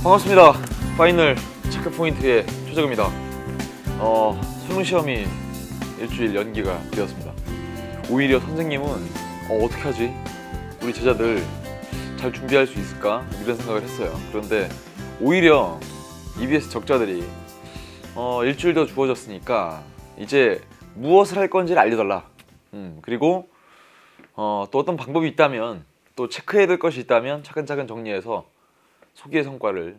반갑습니다. 파이널 체크포인트의 최재구입니다. 수능 시험이 일주일 연기가 되었습니다. 오히려 선생님은 어떻게 하지? 우리 제자들 잘 준비할 수 있을까? 이런 생각을 했어요. 그런데 오히려 EBS 적자들이 일주일 더 주어졌으니까 이제 무엇을 할 건지를 알려달라. 그리고 또 어떤 방법이 있다면, 또 체크해야 될 것이 있다면 차근차근 정리해서 소기의 성과를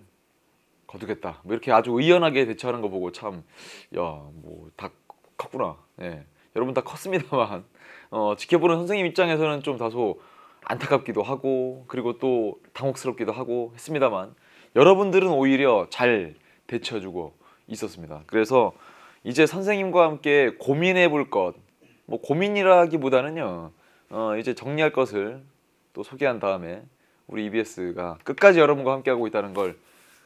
거두겠다. 뭐 이렇게 아주 의연하게 대처하는 거 보고 참, 뭐 다 컸구나. 예. 여러분 다 컸습니다만 지켜보는 선생님 입장에서는 좀 다소 안타깝기도 하고, 그리고 또 당혹스럽기도 하고 했습니다만, 여러분들은 오히려 잘 대처해주고 있었습니다. 그래서 이제 선생님과 함께 고민해 볼 것, 뭐 고민이라기보다는요, 이제 정리할 것을 또 소개한 다음에 우리 EBS가 끝까지 여러분과 함께 하고 있다는 걸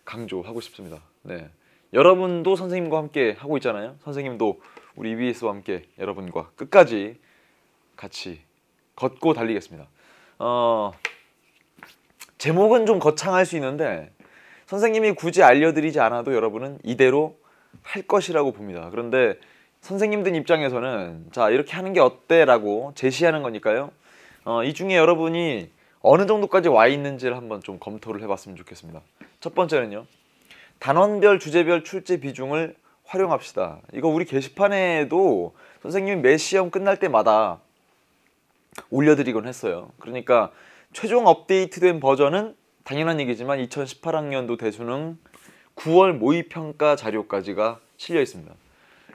강조하고 싶습니다. 네, 여러분도 선생님과 함께 하고 있잖아요. 선생님도 우리 EBS와 함께 여러분과 끝까지 같이 걷고 달리겠습니다. 제목은 좀 거창할 수 있는데 선생님이 굳이 알려드리지 않아도 여러분은 이대로 할 것이라고 봅니다. 그런데 선생님들 입장에서는 자, 이렇게 하는 게 어때? 라고 제시하는 거니까요. 이 중에 여러분이 어느 정도까지 와 있는지를 한번 좀 검토를 해봤으면 좋겠습니다. 첫 번째는요, 단원별, 주제별 출제 비중을 활용합시다. 이거 우리 게시판에도 선생님이 매 시험 끝날 때마다 올려드리곤 했어요. 그러니까 최종 업데이트된 버전은 당연한 얘기지만 2018학년도 대수능 9월 모의평가 자료까지가 실려 있습니다.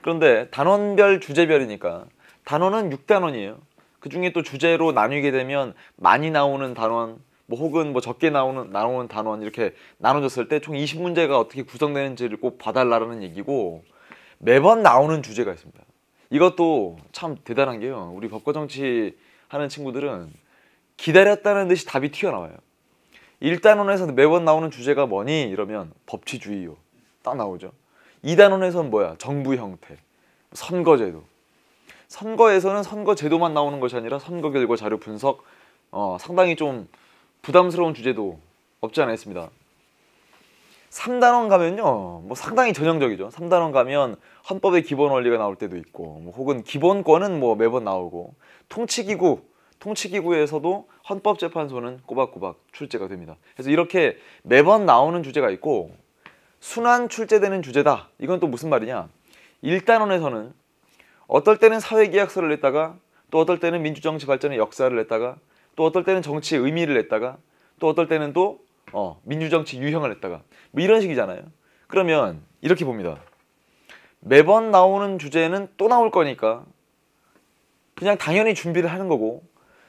그런데 단원별, 주제별이니까 단원은 6단원이에요. 그 중에 또 주제로 나뉘게 되면 많이 나오는 단원, 뭐 혹은 뭐 적게 나오는 단원, 이렇게 나눠졌을 때 총 20문제가 어떻게 구성되는지를 꼭 봐달라는 얘기고, 매번 나오는 주제가 있습니다. 이것도 참 대단한 게요, 우리 법과 정치 하는 친구들은 기다렸다는 듯이 답이 튀어나와요. 1단원에서 매번 나오는 주제가 뭐니? 이러면 법치주의요, 딱 나오죠. 2단원에서는 뭐야? 정부 형태, 선거제도. 선거에서는 선거제도만 나오는 것이 아니라 선거 결과 자료 분석, 상당히 좀 부담스러운 주제도 없지 않아 있습니다. 3단원 가면요, 뭐 상당히 전형적이죠. 3단원 가면 헌법의 기본 원리가 나올 때도 있고, 뭐 혹은 기본권은 뭐 매번 나오고, 통치기구에서도 헌법재판소는 꼬박꼬박 출제가 됩니다. 그래서 이렇게 매번 나오는 주제가 있고, 순환 출제되는 주제다. 이건 또 무슨 말이냐? 1단원에서는 어떨 때는 사회계약서를 냈다가, 또 어떨 때는 민주정치 발전의 역사를 냈다가, 또 어떨 때는 정치의 의미를 냈다가, 또 어떨 때는 또 민주정치 유형을 냈다가, 뭐 이런 식이잖아요. 그러면 이렇게 봅니다. 매번 나오는 주제는 또 나올 거니까 그냥 당연히 준비를 하는 거고,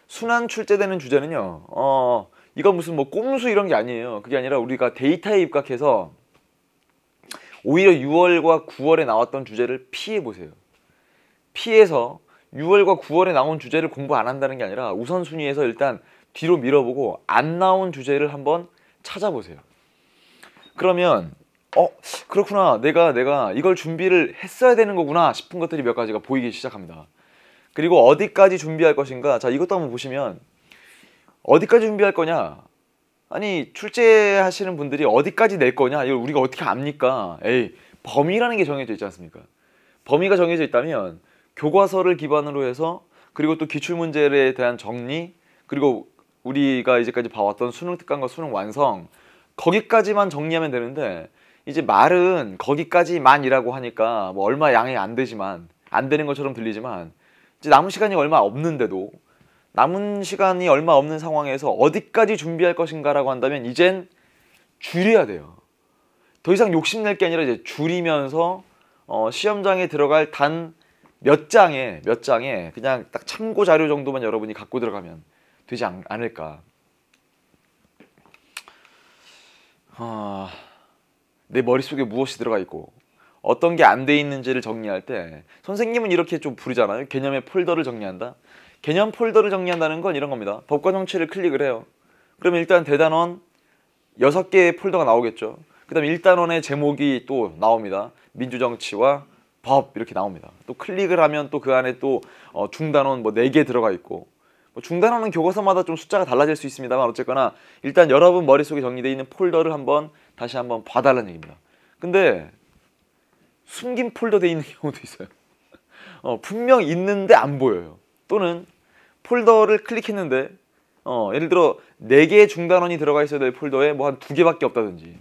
순환 출제되는 주제는요, 이건 무슨 뭐 꼼수 이런 게 아니에요. 그게 아니라 우리가 데이터에 입각해서 오히려 6월과 9월에 나왔던 주제를 피해 보세요. 피해서 6월과 9월에 나온 주제를 공부 안 한다는 게 아니라 우선순위에서 일단 뒤로 밀어보고 안 나온 주제를 한번 찾아보세요. 그러면 그렇구나, 내가 이걸 준비를 했어야 되는 거구나 싶은 것들이 몇 가지가 보이기 시작합니다. 그리고 어디까지 준비할 것인가, 자, 이것도 한번 보시면 어디까지 준비할 거냐, 아니 출제하시는 분들이 어디까지 낼 거냐, 이걸 우리가 어떻게 압니까? 범위라는 게 정해져 있지 않습니까? 범위가 정해져 있다면 교과서를 기반으로 해서, 그리고 또 기출문제에 대한 정리, 그리고 우리가 이제까지 봐왔던 수능 특강과 수능 완성, 거기까지만 정리하면 되는데, 이제 말은 거기까지만이라고 하니까 뭐 얼마 양이 안 되는 것처럼 들리지만, 이제 남은 시간이 얼마 없는데도, 남은 시간이 얼마 없는 상황에서 어디까지 준비할 것인가라고 한다면 이젠 줄여야 돼요. 더 이상 욕심낼 게 아니라 이제 줄이면서 시험장에 들어갈 단 몇 장에 그냥 딱 참고 자료 정도만 여러분이 갖고 들어가면 되지 않을까. 내 머릿속에 무엇이 들어가 있고 어떤 게 안 돼 있는지를 정리할 때 선생님은 이렇게 좀 부르잖아요. 개념의 폴더를 정리한다. 개념 폴더를 정리한다는 건 이런 겁니다. 법과 정치를 클릭을 해요. 그러면 일단 대단원 6개의 폴더가 나오겠죠. 그 다음에 1단원의 제목이 또 나옵니다. 민주정치와 법 이렇게 나옵니다. 또 클릭을 하면 또 그 안에 또 중단원 뭐 4개 들어가 있고, 뭐 중단원은 교과서마다 좀 숫자가 달라질 수 있습니다만 어쨌거나 일단 여러분 머릿속에 정리되어 있는 폴더를 한번 다시 한번 봐달라는 얘기입니다. 근데 숨긴 폴더 돼 있는 경우도 있어요. 분명 있는데 안 보여요. 또는 폴더를 클릭했는데 예를 들어 4개의 중단원이 들어가 있어야 될 폴더에 뭐 한 2개밖에 없다든지,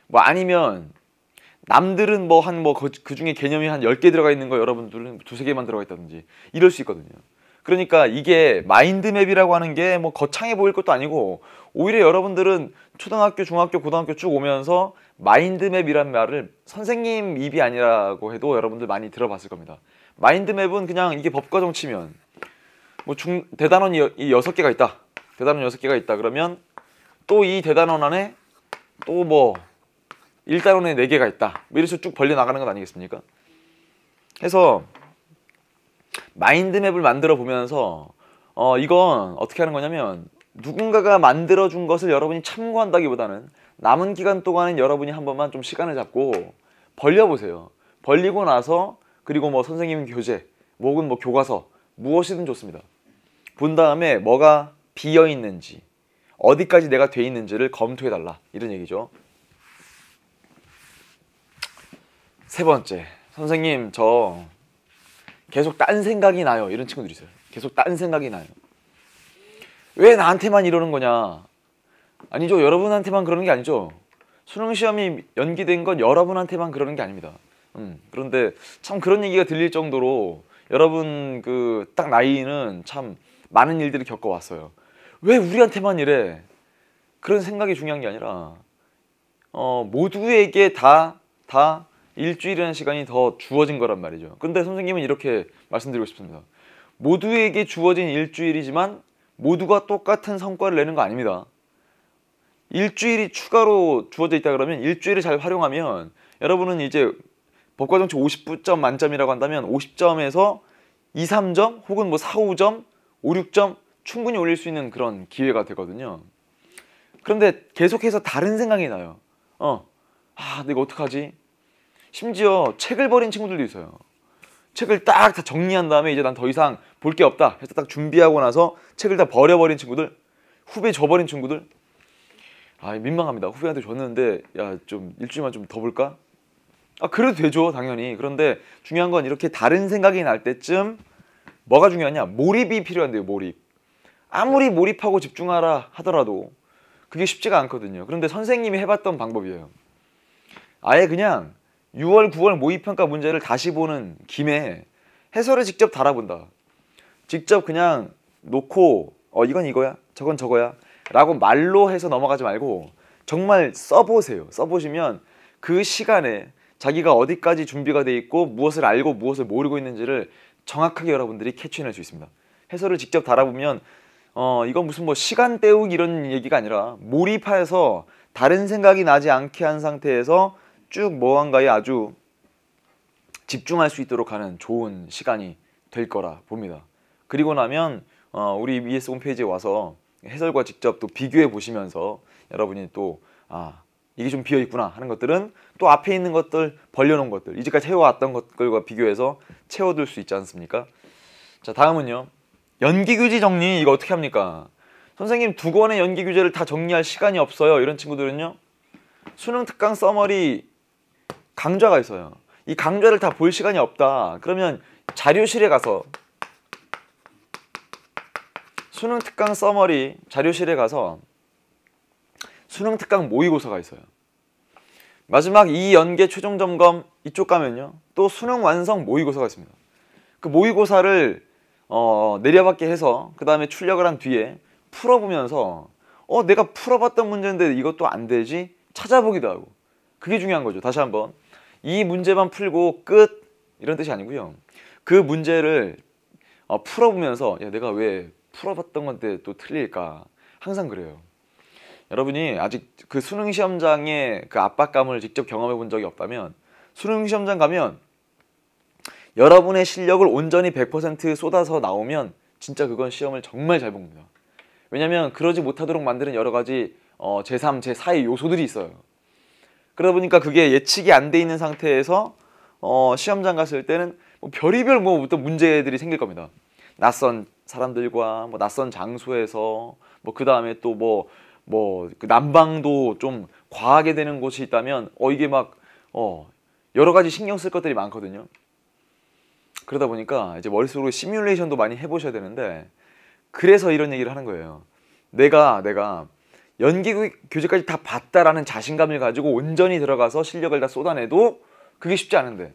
뭐 아니면 남들은 그 중에 개념이 한 10개 들어가 있는 거 여러분들은 2~3개만 들어가 있다든지 이럴 수 있거든요. 그러니까 이게 마인드맵이라고 하는 게 뭐 거창해 보일 것도 아니고, 오히려 여러분들은 초등학교, 중학교, 고등학교 쭉 오면서 마인드맵이란 말을 선생님 입이 아니라고 해도 여러분들 많이 들어봤을 겁니다. 마인드맵은 그냥 이게 법과 정치면 뭐 대단원이 6개가 있다. 대단원 6개가 있다. 그러면 또 이 대단원 안에 또 뭐 1단원에 4개가 있다. 뭐 이런 식으로 쭉 벌려 나가는 것 아니겠습니까? 해서 마인드맵을 만들어 보면서 이건 어떻게 하는 거냐면, 누군가가 만들어 준 것을 여러분이 참고한다기보다는 남은 기간 동안은 여러분이 한 번만 좀 시간을 잡고 벌려 보세요. 벌리고 나서 그리고 뭐 선생님 교재 혹은 뭐 교과서 무엇이든 좋습니다. 본 다음에 뭐가 비어 있는지, 어디까지 내가 돼 있는지를 검토해 달라, 이런 얘기죠. 세 번째, 선생님 저 계속 딴 생각이 나요, 이런 친구들이 있어요. 계속 딴 생각이 나요. 왜 나한테만 이러는 거냐? 아니죠, 여러분한테만 그러는 게 아니죠. 수능 시험이 연기된 건 여러분한테만 그러는 게 아닙니다. 그런데 참 그런 얘기가 들릴 정도로 여러분 그 딱 나이는 참 많은 일들을 겪어왔어요. 왜 우리한테만 이래? 그런 생각이 중요한 게 아니라 모두에게 다 일주일이라는 시간이 더 주어진 거란 말이죠. 근데 선생님은 이렇게 말씀드리고 싶습니다. 모두에게 주어진 일주일이지만 모두가 똑같은 성과를 내는 거 아닙니다. 일주일이 추가로 주어져 있다 그러면 일주일을 잘 활용하면 여러분은 이제 법과정치 50점 만점이라고 한다면 50점에서 2, 3점 혹은 뭐 4, 5점, 5, 6점 충분히 올릴 수 있는 그런 기회가 되거든요. 그런데 계속해서 다른 생각이 나요. 내가 어떡하지? 심지어 책을 버린 친구들도 있어요. 책을 딱 다 정리한 다음에 이제 난 더 이상 볼 게 없다 해서 딱 준비하고 나서 책을 다 버려버린 친구들, 후배 줘버린 친구들, 민망합니다. 후배한테 줬는데 야 좀 일주일만 좀 더 볼까? 그래도 되죠, 당연히. 그런데 중요한 건 이렇게 다른 생각이 날 때쯤 뭐가 중요하냐? 몰입이 필요한데요, 몰입. 아무리 몰입하고 집중하라 하더라도 그게 쉽지가 않거든요. 그런데 선생님이 해봤던 방법이에요. 아예 그냥 6월, 9월 모의평가 문제를 다시 보는 김에 해설을 직접 달아본다. 직접 그냥 놓고 이건 이거야, 저건 저거야 라고 말로 해서 넘어가지 말고 정말 써보세요. 써보시면 그 시간에 자기가 어디까지 준비가 돼 있고 무엇을 알고 무엇을 모르고 있는지를 정확하게 여러분들이 캐치해낼 수 있습니다. 해설을 직접 달아보면 이건 무슨 뭐 시간 때우기 이런 얘기가 아니라 몰입해서 다른 생각이 나지 않게 한 상태에서 쭉 무언가에 아주 집중할 수 있도록 하는 좋은 시간이 될 거라 봅니다. 그리고 나면 우리 EBS 홈페이지에 와서 해설과 직접 또 비교해 보시면서 여러분이 또 이게 좀 비어 있구나 하는 것들은 또 앞에 있는 것들, 벌려놓은 것들, 이제까지 해왔던 것들과 비교해서 채워둘 수 있지 않습니까? 자, 다음은요, 연기규제 정리. 이거 어떻게 합니까? 선생님 2권의 연기규제를 다 정리할 시간이 없어요, 이런 친구들은요, 수능 특강 서머리 강좌가 있어요. 이 강좌를 다 볼 시간이 없다 그러면 자료실에 가서 수능 특강 서머리 자료실에 가서 수능 특강 모의고사가 있어요. 마지막 2연계 최종 점검 이쪽 가면요, 또 수능 완성 모의고사가 있습니다. 그 모의고사를 내려받게 해서 그 다음에 출력을 한 뒤에 풀어보면서 내가 풀어봤던 문제인데 이것도 안 되지? 찾아보기도 하고. 그게 중요한 거죠. 다시 한번, 이 문제만 풀고 끝 이런 뜻이 아니고요, 그 문제를 풀어보면서 내가 왜 풀어봤던 건데 또 틀릴까, 항상 그래요. 여러분이 아직 그 수능 시험장의 그 압박감을 직접 경험해 본 적이 없다면 수능 시험장 가면 여러분의 실력을 온전히 100% 쏟아서 나오면 진짜 그건 시험을 정말 잘 봅니다. 왜냐면 그러지 못하도록 만드는 여러 가지 제3, 제4의 요소들이 있어요. 그러다 보니까 그게 예측이 안 돼 있는 상태에서 시험장 갔을 때는 뭐 별의별 어떤 문제들이 생길 겁니다. 낯선 사람들과 낯선 장소에서 그 다음에 또 그 난방도 좀 과하게 되는 곳이 있다면 이게 막 여러 가지 신경 쓸 것들이 많거든요. 그러다 보니까 이제 머릿속으로 시뮬레이션도 많이 해보셔야 되는데, 그래서 이런 얘기를 하는 거예요. 내가 연기 교재까지 다 봤다라는 자신감을 가지고 온전히 들어가서 실력을 다 쏟아내도 그게 쉽지 않은데,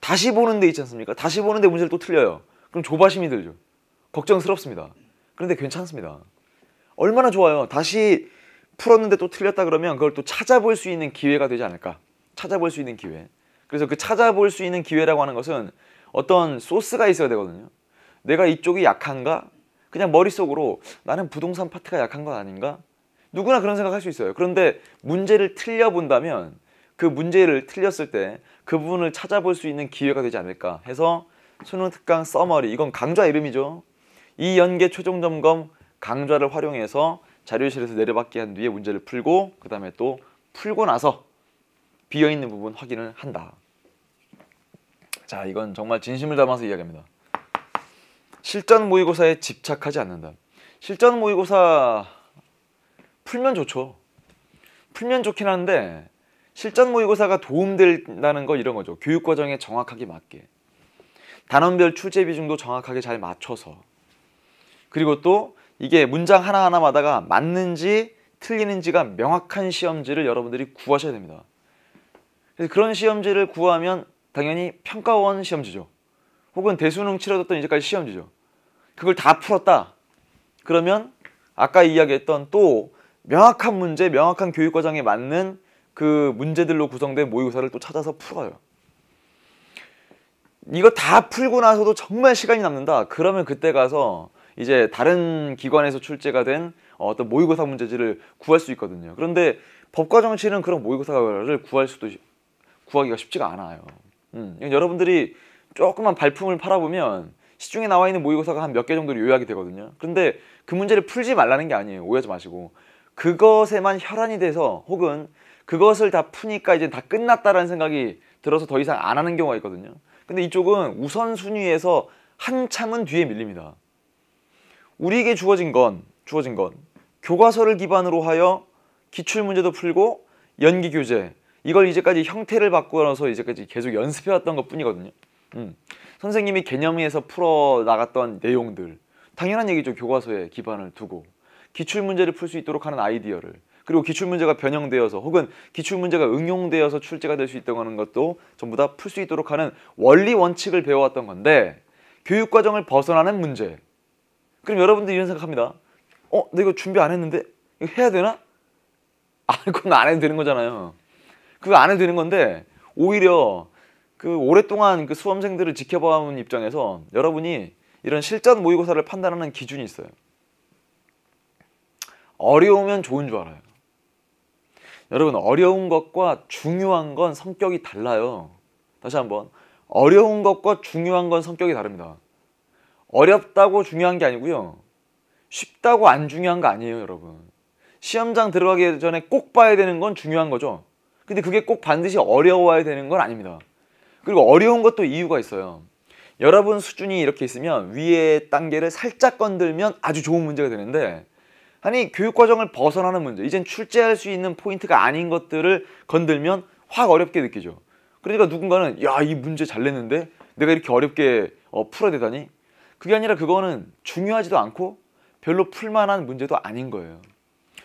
다시 보는 데 있지 않습니까? 다시 보는데 문제를 또 틀려요. 그럼 조바심이 들죠. 걱정스럽습니다. 그런데 괜찮습니다. 얼마나 좋아요. 다시 풀었는데 또 틀렸다 그러면 그걸 또 찾아볼 수 있는 기회가 되지 않을까. 찾아볼 수 있는 기회. 그래서 그 찾아볼 수 있는 기회라고 하는 것은 어떤 소스가 있어야 되거든요. 내가 이쪽이 약한가? 그냥 머릿속으로 나는 부동산 파트가 약한 건 아닌가? 누구나 그런 생각할 수 있어요. 그런데 문제를 틀려본다면 그 문제를 틀렸을 때 그 부분을 찾아볼 수 있는 기회가 되지 않을까 해서 수능 특강 써머리, 이건 강좌 이름이죠. 이 연계 최종 점검 강좌를 활용해서 자료실에서 내려받게 한 뒤에 문제를 풀고, 그 다음에 또 풀고 나서 비어있는 부분 확인을 한다. 자, 이건 정말 진심을 담아서 이야기합니다. 실전 모의고사에 집착하지 않는다. 실전 모의고사 풀면 좋죠. 풀면 좋긴 한데 실전 모의고사가 도움된다는 거 이런 거죠. 교육과정에 정확하게 맞게, 단원별 출제 비중도 정확하게 잘 맞춰서, 그리고 또 이게 문장 하나하나마다가 맞는지 틀리는지가 명확한 시험지를 여러분들이 구하셔야 됩니다. 그래서 그런 시험지를 구하면 당연히 평가원 시험지죠. 혹은 대수능 치러졌던 이제까지 시험지죠. 그걸 다 풀었다. 그러면 아까 이야기했던 또 명확한 문제, 명확한 교육과정에 맞는 그 문제들로 구성된 모의고사를 또 찾아서 풀어요. 이거 다 풀고 나서도 정말 시간이 남는다. 그러면 그때 가서 이제 다른 기관에서 출제가 된 어떤 모의고사 문제지를 구할 수 있거든요. 그런데 법과정치는 그런 모의고사를 구하기가 쉽지가 않아요. 여러분들이 조그만 발품을 팔아보면 시중에 나와 있는 모의고사가 한 몇 개 정도로 요약이 되거든요. 그런데 그 문제를 풀지 말라는 게 아니에요. 오해하지 마시고. 그것에만 혈안이 돼서, 혹은 그것을 다 푸니까 이제 다 끝났다라는 생각이 들어서 더 이상 안 하는 경우가 있거든요. 근데 이쪽은 우선순위에서 한참은 뒤에 밀립니다. 우리에게 주어진 건 교과서를 기반으로 하여 기출문제도 풀고 연기 교재, 이걸 이제까지 형태를 바꾸어서 이제까지 계속 연습해왔던 것 뿐이거든요. 선생님이 개념위에서 풀어나갔던 내용들, 당연한 얘기죠. 교과서에 기반을 두고 기출문제를 풀 수 있도록 하는 아이디어를, 그리고 기출문제가 변형되어서 혹은 기출문제가 응용되어서 출제가 될 수 있다고 하는 것도 전부 다 풀 수 있도록 하는 원리 원칙을 배워왔던 건데, 교육과정을 벗어나는 문제. 그럼 여러분들이 이런 생각합니다. 나 이거 준비 안 했는데 이거 해야 되나? 그건 안 해도 되는 거잖아요. 그거 안 해도 되는 건데, 오히려 그 오랫동안 그 수험생들을 지켜봐온 입장에서 여러분이 이런 실전 모의고사를 판단하는 기준이 있어요. 어려우면 좋은 줄 알아요. 여러분, 어려운 것과 중요한 건 성격이 달라요. 다시 한번, 어려운 것과 중요한 건 성격이 다릅니다. 어렵다고 중요한 게 아니고요, 쉽다고 안 중요한 거 아니에요. 여러분, 시험장 들어가기 전에 꼭 봐야 되는 건 중요한 거죠. 근데 그게 꼭 반드시 어려워야 되는 건 아닙니다. 그리고 어려운 것도 이유가 있어요. 여러분 수준이 이렇게 있으면 위에 단계를 살짝 건들면 아주 좋은 문제가 되는데, 아니 교육과정을 벗어나는 문제, 이젠 출제할 수 있는 포인트가 아닌 것들을 건들면 확 어렵게 느끼죠. 그러니까 누군가는 야, 이 문제 잘 냈는데 내가 이렇게 어렵게 풀어야 되다니? 그게 아니라 그거는 중요하지도 않고 별로 풀만한 문제도 아닌 거예요.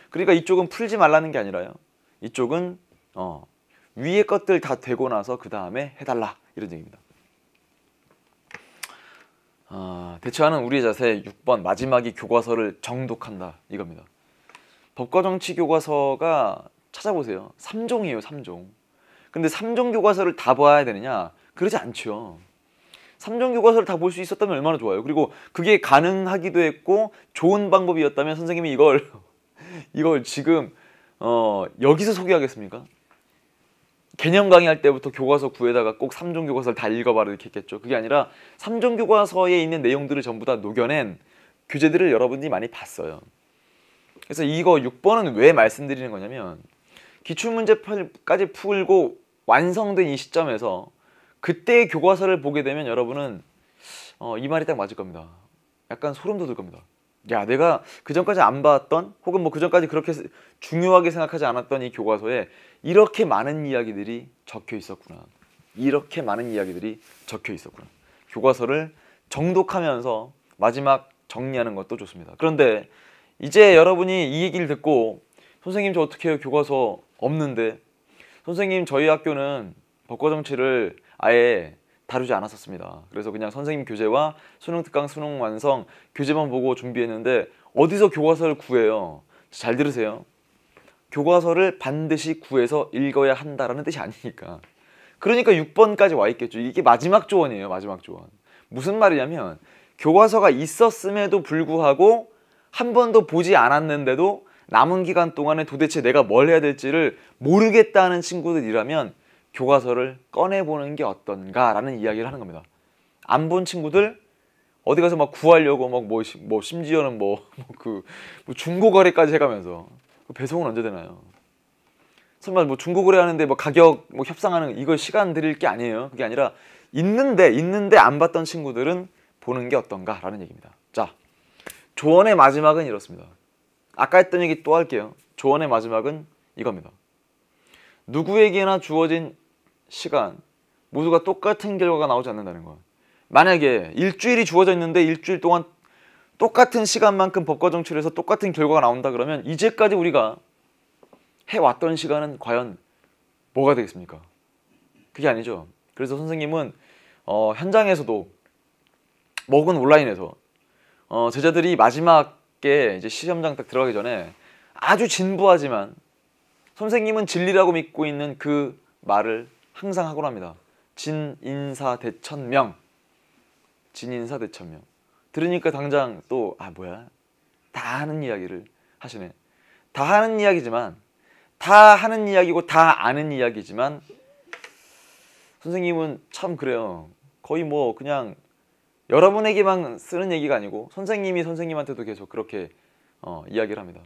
그러니까 이쪽은 풀지 말라는 게 아니라요, 이쪽은 위에 것들 다 되고 나서 그 다음에 해달라, 이런 얘기입니다. 대처하는 우리의 자세 6번, 마지막이 교과서를 정독한다, 이겁니다. 법과정치 교과서가 찾아보세요. 3종이에요 3종. 근데 3종 교과서를 다 봐야 되느냐? 그러지 않죠. 3종 교과서를 다 볼 수 있었다면 얼마나 좋아요. 그리고 그게 가능하기도 했고 좋은 방법이었다면 선생님이 이걸 지금 여기서 소개하겠습니까? 개념 강의할 때부터 교과서 구에다가 꼭 3종 교과서를 다 읽어봐라 이렇게 했겠죠. 그게 아니라 3종 교과서에 있는 내용들을 전부 다 녹여낸 교재들을 여러분들이 많이 봤어요. 그래서 이거 6번은 왜 말씀드리는 거냐면, 기출문제까지 풀고 완성된 이 시점에서 그때의 교과서를 보게 되면 여러분은 이 말이 딱 맞을 겁니다. 약간 소름 돋을 겁니다. 야, 내가 그전까지 안 봤던 혹은 뭐 그전까지 그렇게 중요하게 생각하지 않았던 이 교과서에 이렇게 많은 이야기들이 적혀 있었구나. 이렇게 많은 이야기들이 적혀 있었구나. 교과서를 정독하면서 마지막 정리하는 것도 좋습니다. 그런데 이제 여러분이 이 얘기를 듣고 선생님 저 어떻게 해요? 교과서 없는데. 선생님 저희 학교는 법과정치를 아예 다루지 않았었습니다. 그래서 그냥 선생님 교재와 수능 특강, 수능 완성 교재만 보고 준비했는데 어디서 교과서를 구해요? 잘 들으세요. 교과서를 반드시 구해서 읽어야 한다라는 뜻이 아니니까. 그러니까 6번까지 와 있겠죠. 이게 마지막 조언이에요. 마지막 조언. 무슨 말이냐면 교과서가 있었음에도 불구하고 한 번도 보지 않았는데도 남은 기간 동안에 도대체 내가 뭘 해야 될지를 모르겠다는 친구들이라면 교과서를 꺼내보는 게 어떤가 라는 이야기를 하는 겁니다. 안 본 친구들 어디 가서 막 구하려고 막 뭐 심지어는 뭐 중고 거래까지 해가면서 배송은 언제 되나요? 설마 뭐 중고 거래하는데 뭐 가격 뭐 협상하는 이거 시간 들일 게 아니에요. 그게 아니라 있는데 안 봤던 친구들은 보는 게 어떤가 라는 얘기입니다. 자, 조언의 마지막은 이렇습니다. 아까 했던 얘기 또 할게요. 조언의 마지막은 이겁니다. 누구에게나 주어진 시간 모두가 똑같은 결과가 나오지 않는다는 거. 만약에 일주일이 주어져 있는데 일주일 동안 똑같은 시간만큼 법과정치를 해서 똑같은 결과가 나온다 그러면 이제까지 우리가 해왔던 시간은 과연 뭐가 되겠습니까? 그게 아니죠. 그래서 선생님은 현장에서도 혹은 온라인에서 제자들이 마지막에 이제 시험장 딱 들어가기 전에 아주 진부하지만 선생님은 진리라고 믿고 있는 그 말을 항상 하곤 합니다. 진인사대천명. 진인사대천명. 들으니까 당장 또 뭐야? 다 하는 이야기를 하시네. 다 하는 이야기지만 다 하는 이야기고 다 아는 이야기지만 선생님은 참 그래요. 거의 뭐 그냥 여러분에게만 쓰는 얘기가 아니고 선생님이 선생님한테도 계속 그렇게 이야기를 합니다.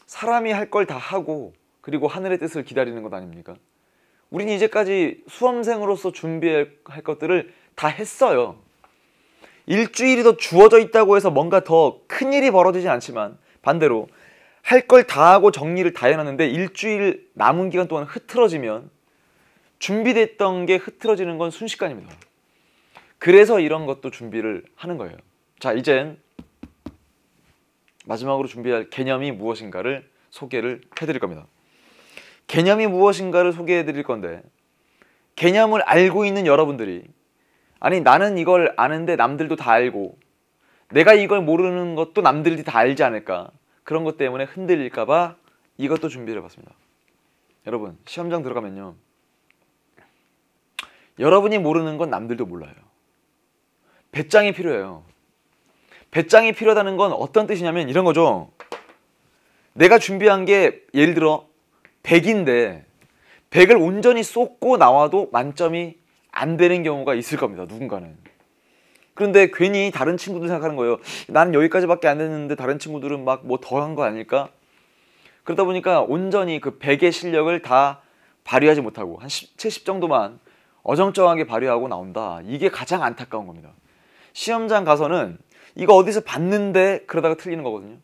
사람이 할 걸 다 하고 그리고 하늘의 뜻을 기다리는 것 아닙니까? 우린 이제까지 수험생으로서 준비할 것들을 다 했어요. 일주일이 더 주어져 있다고 해서 뭔가 더 큰일이 벌어지진 않지만 반대로 할 걸 다 하고 정리를 다 해놨는데 일주일 남은 기간 동안 흐트러지면 준비됐던 게 흐트러지는 건 순식간입니다. 그래서 이런 것도 준비를 하는 거예요. 자, 이젠 마지막으로 준비할 개념이 무엇인가를 소개를 해드릴 겁니다. 개념이 무엇인가를 소개해드릴 건데 개념을 알고 있는 여러분들이 아니 나는 이걸 아는데 남들도 다 알고 내가 이걸 모르는 것도 남들이 다 알지 않을까 그런 것 때문에 흔들릴까 봐 이것도 준비를 해봤습니다. 여러분 시험장 들어가면요 여러분이 모르는 건 남들도 몰라요. 배짱이 필요해요. 배짱이 필요하다는 건 어떤 뜻이냐면 이런 거죠. 내가 준비한 게 예를 들어 100인데 100을 온전히 쏟고 나와도 만점이 안 되는 경우가 있을 겁니다. 누군가는. 그런데 괜히 다른 친구들 생각하는 거예요. 나는 여기까지밖에 안 됐는데 다른 친구들은 막 뭐 더 한 거 아닐까? 그러다 보니까 온전히 그 100의 실력을 다 발휘하지 못하고 한 70 정도만 어정쩡하게 발휘하고 나온다. 이게 가장 안타까운 겁니다. 시험장 가서는 이거 어디서 봤는데 그러다가 틀리는 거거든요.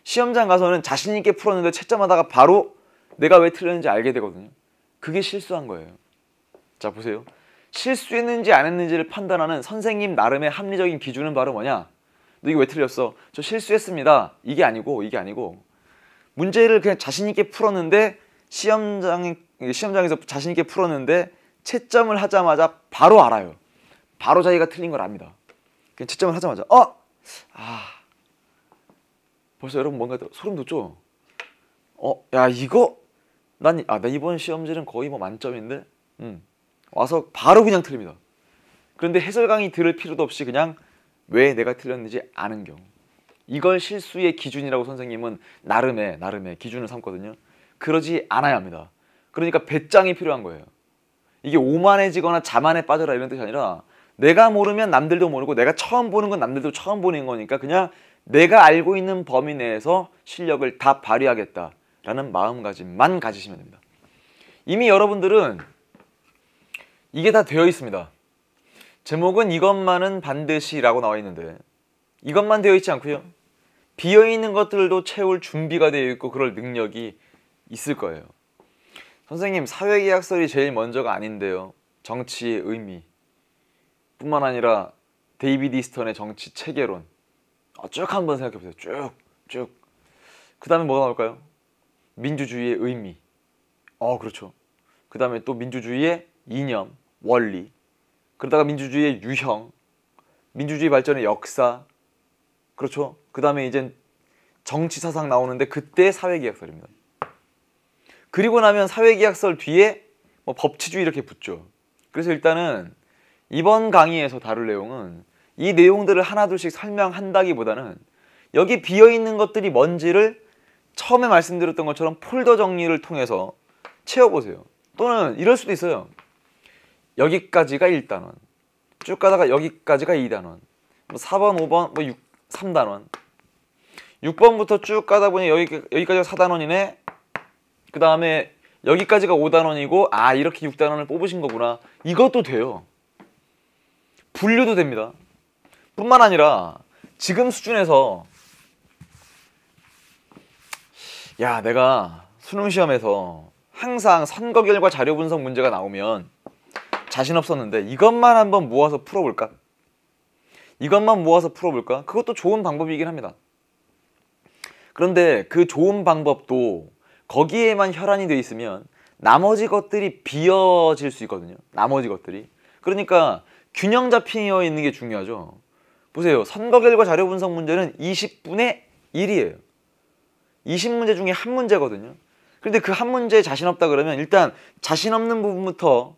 시험장 가서는 자신 있게 풀었는데 채점하다가 바로 내가 왜 틀렸는지 알게 되거든요. 그게 실수한 거예요. 자 보세요. 실수했는지 안 했는지를 판단하는 선생님 나름의 합리적인 기준은 바로 뭐냐? 너 이거 왜 틀렸어? 저 실수했습니다. 이게 아니고 문제를 그냥 자신 있게 풀었는데 시험장에서 자신 있게 풀었는데 채점을 하자마자 바로 알아요. 바로 자기가 틀린 걸 압니다. 그냥 채점을 하자마자 벌써 여러분 뭔가 소름 돋죠? 야 이거 나 이번 시험지는 거의 뭐 만점인데 와서 바로 그냥 틀립니다. 그런데 해설 강의 들을 필요도 없이 그냥 왜 내가 틀렸는지 아는 경우 이걸 실수의 기준이라고 선생님은 나름의 기준을 삼거든요. 그러지 않아야 합니다. 그러니까 배짱이 필요한 거예요. 이게 오만해지거나 자만에 빠져라 이런 뜻이 아니라 내가 모르면 남들도 모르고 내가 처음 보는 건 남들도 처음 보는 거니까 그냥 내가 알고 있는 범위 내에서 실력을 다 발휘하겠다라는 마음가짐만 가지시면 됩니다. 이미 여러분들은 이게 다 되어 있습니다. 제목은 이것만은 반드시라고 나와 있는데 이것만 되어 있지 않고요. 비어있는 것들도 채울 준비가 되어 있고 그럴 능력이 있을 거예요. 선생님, 사회계약설이 제일 먼저가 아닌데요. 정치의 의미 뿐만 아니라 데이비드 이스턴의 정치 체계론 쭉 한번 생각해보세요. 쭉. 그 다음에 뭐가 나올까요? 민주주의의 의미. 그렇죠. 그 다음에 또 민주주의의 이념, 원리. 그러다가 민주주의의 유형, 민주주의 발전의 역사. 그렇죠. 그 다음에 이제 정치사상 나오는데 그때 사회계약설입니다. 그리고 나면 사회계약설 뒤에 뭐 법치주의 이렇게 붙죠. 그래서 일단은 이번 강의에서 다룰 내용은 이 내용들을 하나둘씩 설명한다기보다는 여기 비어있는 것들이 뭔지를 처음에 말씀드렸던 것처럼 폴더 정리를 통해서 채워보세요. 또는 이럴 수도 있어요. 여기까지가 1단원, 쭉 가다가 여기까지가 2단원, 4번, 5번, 3단원, 6번부터 쭉 가다 보니 여기까지가 4단원이네. 그 다음에 여기까지가 5단원이고 이렇게 6단원을 뽑으신 거구나. 이것도 돼요. 분류도 됩니다. 뿐만 아니라 지금 수준에서 내가 수능 시험에서 항상 선거 결과 자료 분석 문제가 나오면 자신 없었는데 이것만 한번 모아서 풀어볼까? 그것도 좋은 방법이긴 합니다. 그런데 그 좋은 방법도 거기에만 혈안이 돼 있으면 나머지 것들이 비어질 수 있거든요. 나머지 것들이. 그러니까 균형 잡히어 있는 게 중요하죠. 보세요. 선거 결과 자료 분석 문제는 20분의 1이에요. 20문제 중에 한 문제거든요. 그런데 그 한 문제에 자신 없다 그러면 일단 자신 없는 부분부터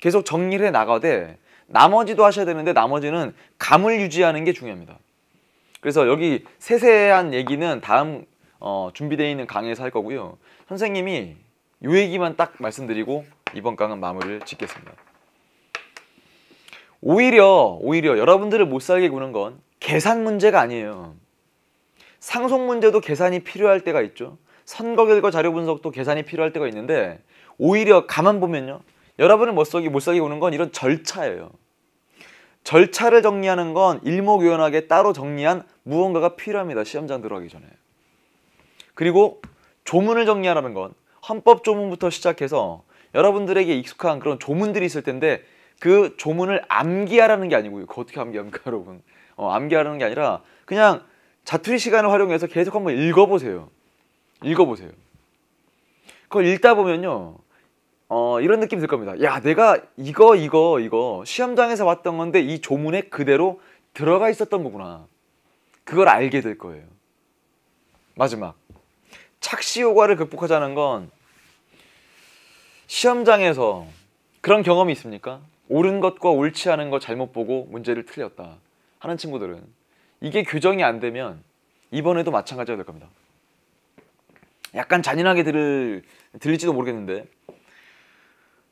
계속 정리를 해 나가되 나머지도 하셔야 되는데 나머지는 감을 유지하는 게 중요합니다. 그래서 여기 세세한 얘기는 다음 준비되어 있는 강의에서 할 거고요. 선생님이 이 얘기만 딱 말씀드리고 이번 강은 마무리를 짓겠습니다. 오히려 여러분들을 못 살게 구는 건 계산 문제가 아니에요. 상속 문제도 계산이 필요할 때가 있죠. 선거 결과 자료 분석도 계산이 필요할 때가 있는데 오히려 가만 보면요. 여러분을 못 살게 구는 건 이런 절차예요. 절차를 정리하는 건 일목요연하게 따로 정리한 무언가가 필요합니다. 시험장 들어가기 전에. 그리고 조문을 정리하라는 건 헌법 조문부터 시작해서 여러분들에게 익숙한 그런 조문들이 있을 텐데 그 조문을 암기하라는 게 아니고요. 그거 어떻게 암기합니까, 여러분? 암기하라는 게 아니라 그냥 자투리 시간을 활용해서 계속 한번 읽어보세요. 그걸 읽다 보면요. 이런 느낌 들 겁니다. 내가 이거 시험장에서 봤던 건데 이 조문에 그대로 들어가 있었던 거구나. 그걸 알게 될 거예요. 마지막. 착시 효과를 극복하자는 건 시험장에서 그런 경험이 있습니까? 옳은 것과 옳지 않은 것 잘못 보고 문제를 틀렸다 하는 친구들은 이게 교정이 안 되면 이번에도 마찬가지가 될 겁니다. 약간 잔인하게 들릴지도 모르겠는데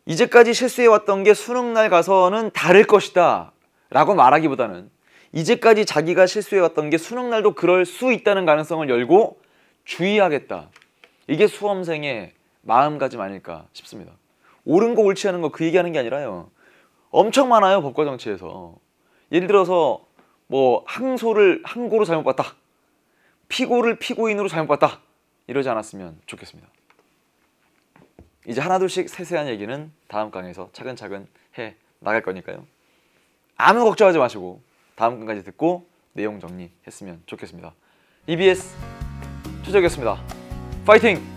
이제까지 실수해왔던 게 수능날 가서는 다를 것이다 라고 말하기보다는 이제까지 자기가 실수해왔던 게 수능날도 그럴 수 있다는 가능성을 열고 주의하겠다. 이게 수험생의 마음가짐 아닐까 싶습니다. 옳은 거 옳지 않은 거 그 얘기하는 게 아니라요. 엄청 많아요. 법과 정치에서. 예를 들어서 뭐 항소를 항고로 잘못 봤다. 피고를 피고인으로 잘못 봤다. 이러지 않았으면 좋겠습니다. 이제 하나둘씩 세세한 얘기는 다음 강에서 차근차근 해 나갈 거니까요. 아무 걱정하지 마시고 다음 강까지 듣고 내용 정리했으면 좋겠습니다. EBS 최적이었습니다. 파이팅!